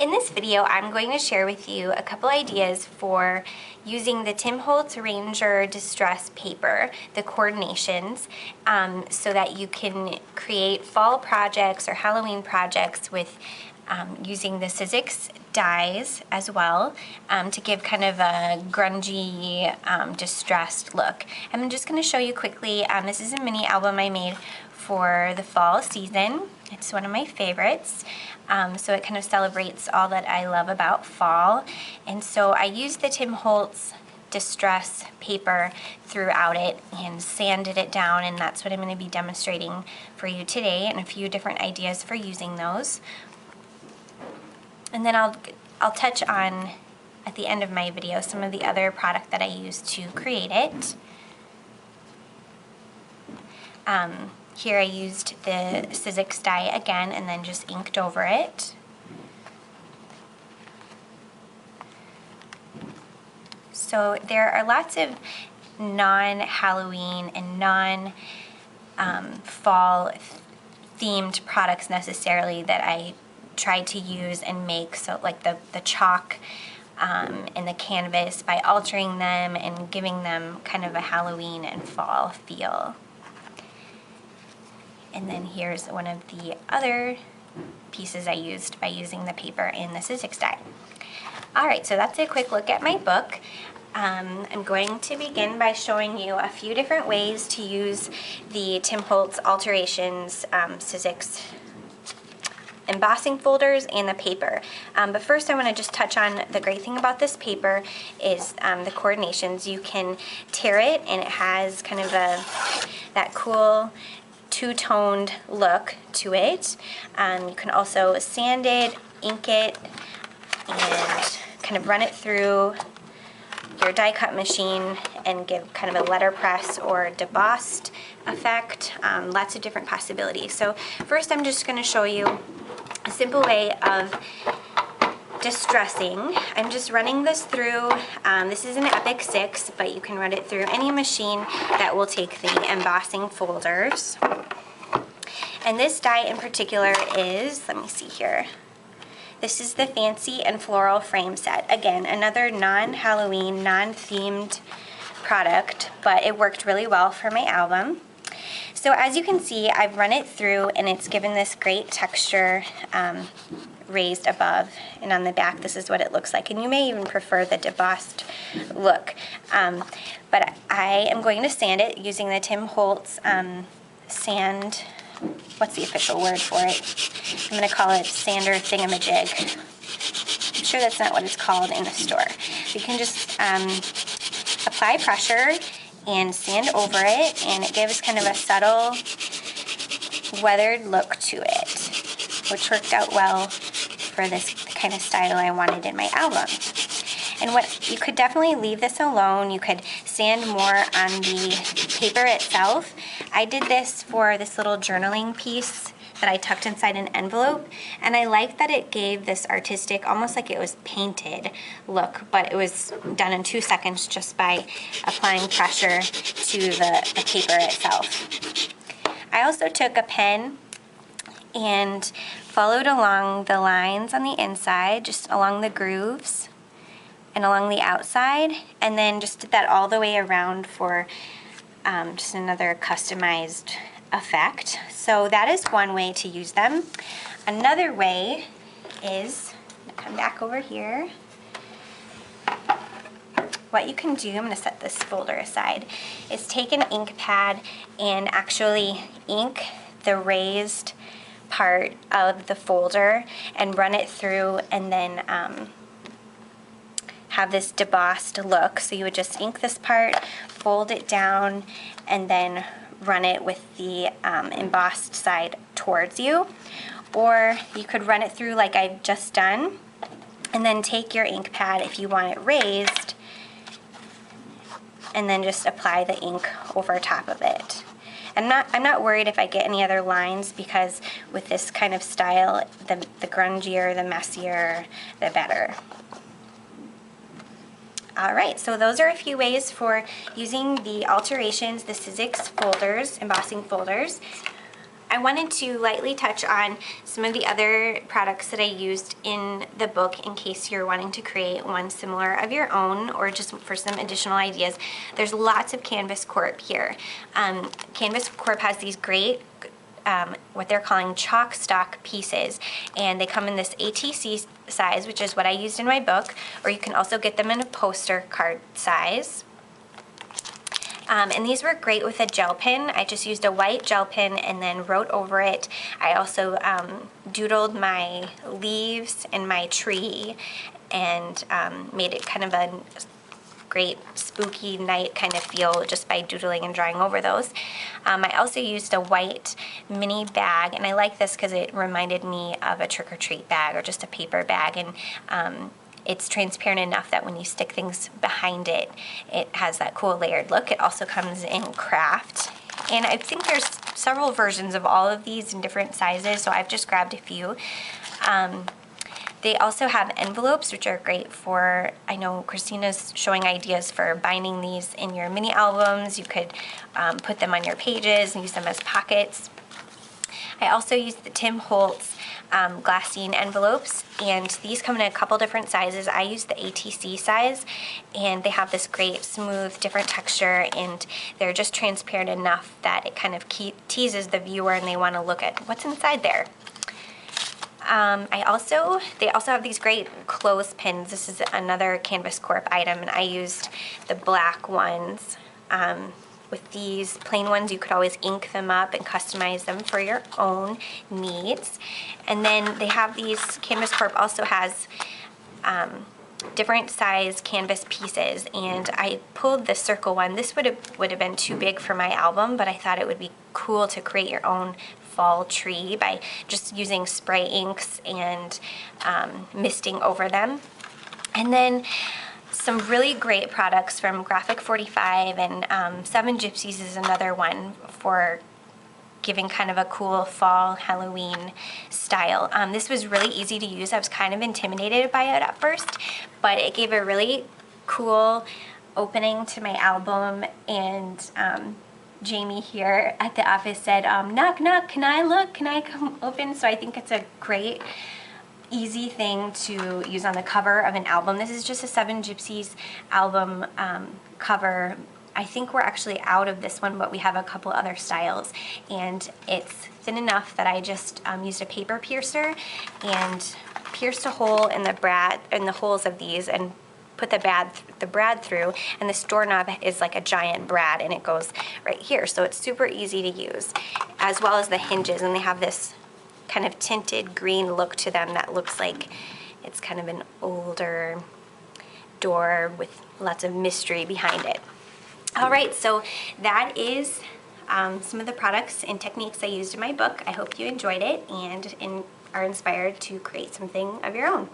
In this video, I'm going to share with you a couple ideas for using the Tim Holtz Ranger Distress paper, the coordinations, so that you can create fall projects or Halloween projects with using the Sizzix dies as well to give kind of a grungy, distressed look. I'm just going to show you quickly, this is a mini album I made for the fall season. It's one of my favorites. So it kind of celebrates all that I love about fall. And so I used the Tim Holtz Distress paper throughout it and sanded it down, and that's what I'm going to be demonstrating for you today, and a few different ideas for using those. And then I'll touch on, at the end of my video, some of the other product that I used to create it. Here I used the Sizzix die again and then just inked over it. So there are lots of non-Halloween and non-fall themed products necessarily that I tried to use and make, so like the chalk and the canvas, by altering them and giving them kind of a Halloween and fall feel. And then here's one of the other pieces I used by using the paper and the Sizzix die. Alright, so that's a quick look at my book. I'm going to begin by showing you a few different ways to use the Tim Holtz Alterations Sizzix embossing folders and the paper. But first I want to just touch on the great thing about this paper is the coordinations. You can tear it and it has kind of that cool two-toned look to it. You can also sand it, ink it, and kind of run it through your die cut machine and give kind of a letterpress or debossed effect. Lots of different possibilities. So first I'm just going to show you a simple way of distressing. I'm just running this through, this is an Epic 6, but you can run it through any machine that will take the embossing folders. And this die in particular is, let me see here, this is the Fancy and Floral Frame Set. Again, another non-Halloween, non-themed product, but it worked really well for my album. So as you can see, I've run it through and it's given this great texture raised above, and on the back this is what it looks like, and you may even prefer the debossed look. But I am going to sand it using the Tim Holtz sand, what's the official word for it? I'm going to call it sander thingamajig. I'm sure that's not what it's called in the store. You can just apply pressure and sand over it, and it gives kind of a subtle weathered look to it, which worked out well for this kind of style I wanted in my album. And what you could definitely leave this alone. You could sand more on the paper itself. I did this for this little journaling piece that I tucked inside an envelope, and I like that it gave this artistic, almost like it was painted look, but it was done in 2 seconds just by applying pressure to the paper itself. I also took a pen and followed along the lines on the inside, just along the grooves and along the outside, and then just did that all the way around for just another customized effect. So that is one way to use them. Another way is, I'm gonna come back over here. What you can do, I'm gonna set this folder aside, is take an ink pad and actually ink the raised part of the folder and run it through, and then have this debossed look. So you would just ink this part, fold it down, and then run it with the embossed side towards you. Or you could run it through like I've just done, and then take your ink pad if you want it raised, and then just apply the ink over top of it. I'm not worried if I get any other lines, because with this kind of style, the grungier, the messier, the better. Alright, so those are a few ways for using the alterations, the Sizzix folders, embossing folders. I wanted to lightly touch on some of the other products that I used in the book in case you're wanting to create one similar of your own or just for some additional ideas. There's lots of Canvas Corp here. Canvas Corp has these great what they're calling chalk stock pieces, and they come in this ATC size, which is what I used in my book, or you can also get them in a poster card size. And these were great with a gel pen. I just used a white gel pen and then wrote over it. I also doodled my leaves and my tree and made it kind of a great spooky night kind of feel just by doodling and drawing over those. I also used a white mini bag, and I like this because it reminded me of a trick-or-treat bag or just a paper bag, and it's transparent enough that when you stick things behind it, it has that cool layered look. It also comes in craft, and I think there's several versions of all of these in different sizes, so I've just grabbed a few. They also have envelopes, which are great for, I know Christina's showing ideas for binding these in your mini albums. You could put them on your pages and use them as pockets. I also used the Tim Holtz glassine envelopes, and these come in a couple different sizes. I used the ATC size, and they have this great smooth different texture, and they're just transparent enough that it kind of teases the viewer and they want to look at what's inside there. They also have these great clothespins. This is another Canvas Corp item, and I used the black ones. With these plain ones, you could always ink them up and customize them for your own needs. And then they have these, Canvas Corp also has different size canvas pieces, and I pulled the circle one. This would have been too big for my album, but I thought it would be cool to create your own fall tree by just using spray inks and misting over them. And then some really great products from Graphic 45, and Seven Gypsies is another one for giving kind of a cool fall Halloween style. This was really easy to use. I was kind of intimidated by it at first, but it gave a really cool opening to my album, and Jamie here at the office said, knock, knock, can I look? Can I come open? So I think it's a great, easy thing to use on the cover of an album. This is just a Seven Gypsies album cover. I think we're actually out of this one, but we have a couple other styles, and it's thin enough that I just used a paper piercer and pierced a hole in the holes of these and put the brad through, and this doorknob is like a giant brad, and it goes right here, so it's super easy to use, as well as the hinges, and they have this kind of tinted green look to them that looks like it's kind of an older door with lots of mystery behind it. All right, so that is some of the products and techniques I used in my book. I hope you enjoyed it and are inspired to create something of your own.